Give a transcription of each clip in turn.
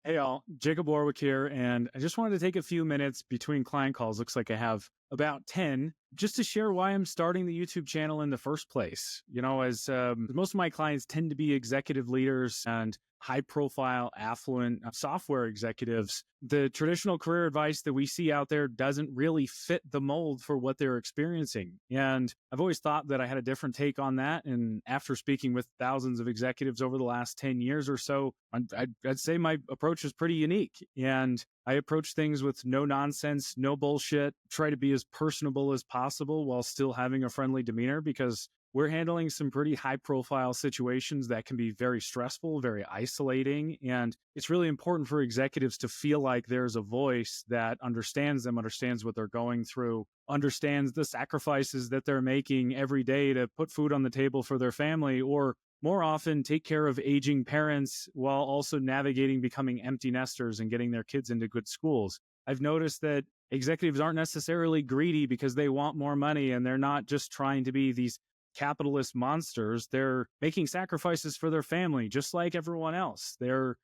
Hey all, Jacob Warwick here, and I just wanted to take a few minutes between client calls. Looks like I have about 10 just to share why I'm starting the YouTube channel in the first place. As most of my clients tend to be executive leaders and high profile, affluent software executives, the traditional career advice that we see out there doesn't really fit the mold for what they're experiencing. And I've always thought that I had a different take on that. And after speaking with thousands of executives over the last 10 years or so, I'd say my approach is pretty unique. And I approach things with no nonsense, no bullshit, try to be as personable as possible while still having a friendly demeanor, because we're handling some pretty high profile situations that can be very stressful, very isolating. And it's really important for executives to feel like there's a voice that understands them, understands what they're going through, understands the sacrifices that they're making every day to put food on the table for their family, or more often take care of aging parents while also navigating becoming empty nesters and getting their kids into good schools. I've noticed that executives aren't necessarily greedy because they want more money, and they're not just trying to be these capitalist monsters. They're making sacrifices for their family, just like everyone else. They're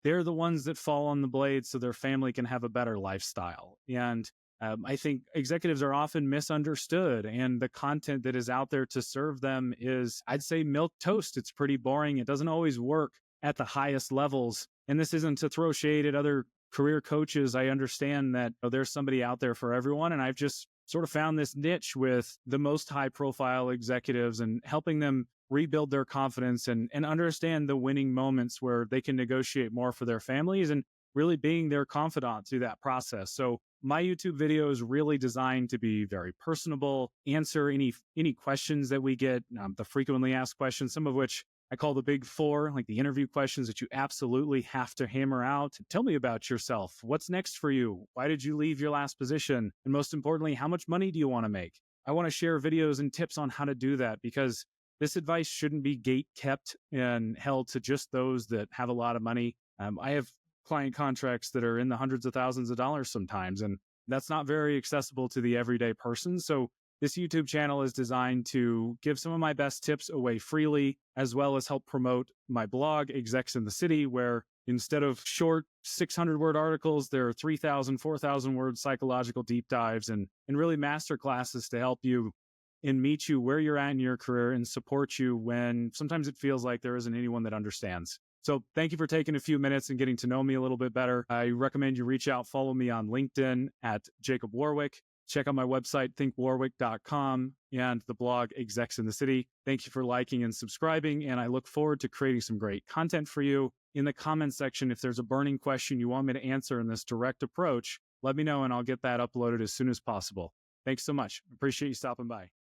the ones that fall on the blade so their family can have a better lifestyle. And I think executives are often misunderstood, and the content that is out there to serve them is, I'd say, milk toast. It's pretty boring. It doesn't always work at the highest levels. And this isn't to throw shade at other career coaches. I understand that there's somebody out there for everyone. And I've just sort of found this niche with the most high profile executives and helping them rebuild their confidence and understand the winning moments where they can negotiate more for their families, and really being their confidant through that process. So my YouTube video is really designed to be very personable, answer any questions that we get, the frequently asked questions, some of which I call the big four, like the interview questions that you absolutely have to hammer out. Tell me about yourself. What's next for you? Why did you leave your last position? And most importantly, how much money do you want to make? I want to share videos and tips on how to do that, because this advice shouldn't be gate kept and held to just those that have a lot of money. I have client contracts that are in the hundreds of thousands of dollars sometimes, and that's not very accessible to the everyday person. So this YouTube channel is designed to give some of my best tips away freely, as well as help promote my blog, Execs in the City, where instead of short 600-word articles, there are 3,000, 4,000 word psychological deep dives and really master classes to help you and meet you where you're at in your career and support you when sometimes it feels like there isn't anyone that understands. So thank you for taking a few minutes and getting to know me a little bit better. I recommend you reach out, follow me on LinkedIn at Jacob Warwick. Check out my website, thinkwarwick.com, and the blog, Execs in the City. Thank you for liking and subscribing, and I look forward to creating some great content for you. In the comments section, if there's a burning question you want me to answer in this direct approach, let me know, and I'll get that uploaded as soon as possible. Thanks so much. Appreciate you stopping by.